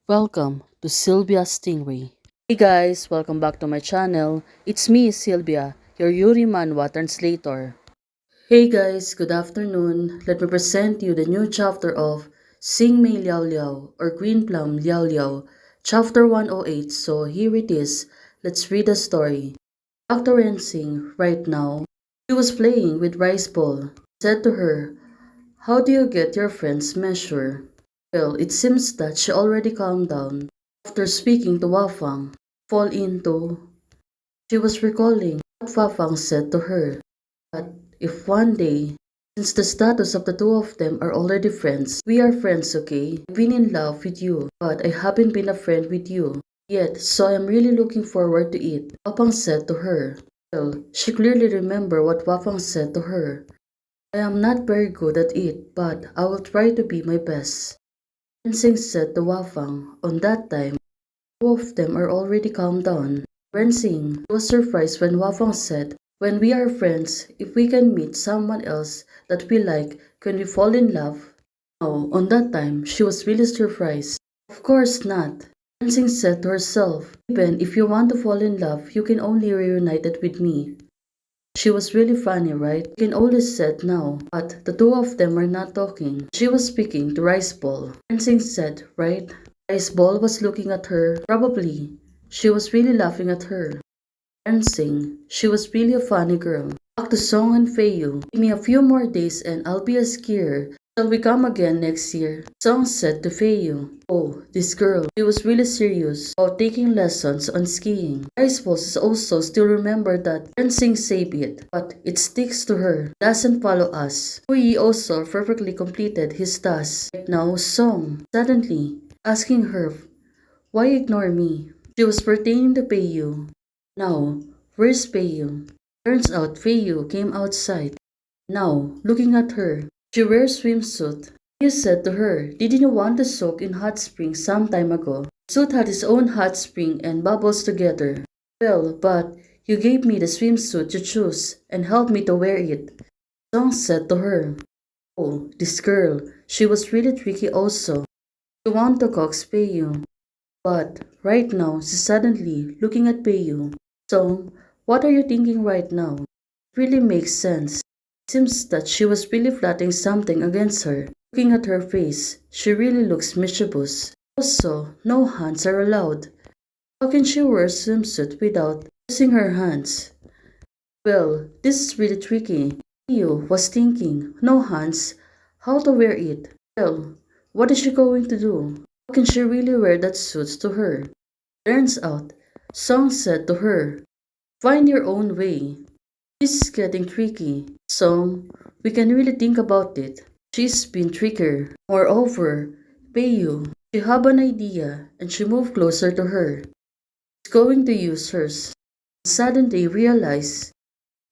Welcome to Sylvia Stingray. Hey guys, welcome back to my channel. It's me, Sylvia, your Yuri Manhwa translator. Hey guys, good afternoon. Let me present you the new chapter of Sing Mei Liao Liao or Green Plum Liao Liao, chapter 108. So here it is. Let's read the story. Dr. Rensing, right now, she was playing with rice ball. Said to her, "How do you get your friend's measure?" Well, it seems that she already calmed down. After speaking to Wafang, fall into, she was recalling what Wafang said to her. But if one day, since the status of the two of them are already friends, we are friends, okay? I've been in love with you, but I haven't been a friend with you yet, so I'm really looking forward to it, Wafang said to her. Well, she clearly remembered what Wafang said to her. I am not very good at it, but I will try to be my best. Rensing said to Wafang. On that time, two of them are already calmed down. Rensing was surprised when Wafang said, "When we are friends, if we can meet someone else that we like, can we fall in love?" No, on that time, she was really surprised. Of course not. Rensing said to herself, "Even if you want to fall in love, you can only reunite it with me." She was really funny, right? You can always said now, but the two of them were not talking. She was speaking to Rice Ball. Rensing said, right? Rice Ball was looking at her. Probably. She was really laughing at her. Rensing, she was really a funny girl. Back to Song and Feiyu. Give me a few more days and I'll be a skier. Shall we come again next year? Song said to Feiyu. Oh, this girl. She was really serious about taking lessons on skiing. I suppose also still remember that Rensing said it, but it sticks to her. Doesn't follow us. Hui also perfectly completed his task. Right now, Song suddenly asking her, why ignore me? She was pertaining to Feiyu. Now, where's Feiyu? Turns out Feiyu came outside. Now, looking at her, she wears swimsuit. You said to her, didn't you want to soak in hot spring some time ago? Suit had its own hot spring and bubbles together. Well, but you gave me the swimsuit to choose and helped me to wear it. Song said to her, oh, this girl, she was really tricky also. She wanted to coax Feiyu. But right now, she's suddenly looking at Feiyu. So, what are you thinking right now? It really makes sense. Seems that she was really plotting something against her. Looking at her face, she really looks mischievous. Also, no hands are allowed. How can she wear a swimsuit without using her hands? Well, this is really tricky. Feiyu was thinking, no hands, how to wear it? Well, what is she going to do? How can she really wear that suit to her? Turns out, Song said to her, find your own way. This is getting tricky. Song, we can really think about it. She's been trickier. Moreover, Feiyu, she had an idea and she moved closer to her. She's going to use hers. Suddenly realized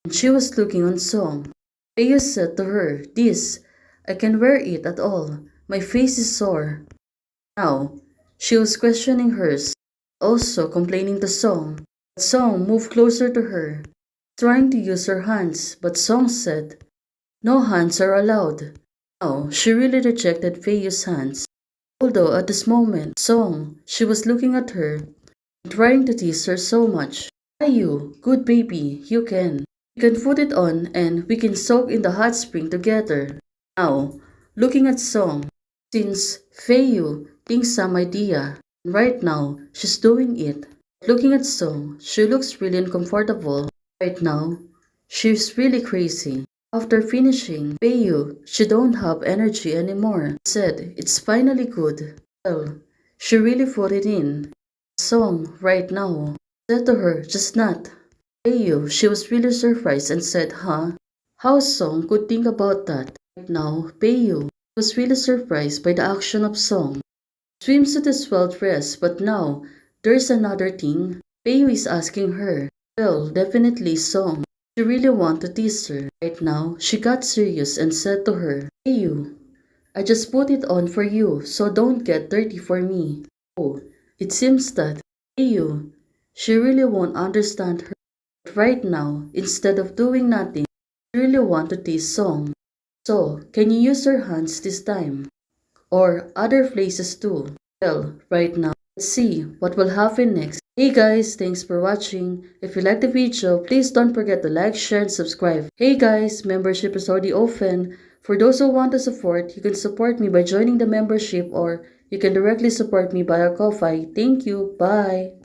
and she was looking on Song. Feiyu said to her, this, I can wear it at all. My face is sore. Now, she was questioning hers, also complaining to Song. Song moved closer to her, trying to use her hands, but Song said, no hands are allowed. Now, she really rejected Feiyu's hands. Although at this moment, Song, she was looking at her, trying to tease her so much. Feiyu, good baby, you can. You can put it on and we can soak in the hot spring together. Now, looking at Song, since Feiyu thinks some idea, right now she's doing it. Looking at Song, she looks really uncomfortable. Right now, she's really crazy. After finishing Feiyu, she don't have energy anymore. Said, it's finally good. Well, she really put it in. Song, right now, said to her, just not. Feiyu, she was really surprised and said, huh? How Song could think about that? Right now, Feiyu was really surprised by the action of Song. Swimsuit is well dressed, but now, there's another thing. Feiyu is asking her. Well, definitely Song. She really want to tease her. Right now, she got serious and said to her, Feiyu, I just put it on for you, so don't get dirty for me. Oh, it seems that Feiyu, she really won't understand her. But right now, instead of doing nothing, she really want to tease Song. So, can you use your hands this time? Or other places too? Well, right now, let's see what will happen next. Hey guys, thanks for watching. If you like the video, please don't forget to like, share, and subscribe. Hey guys, membership is already open. For those who want to support, you can support me by joining the membership or you can directly support me via Ko-Fi. Thank you. Bye.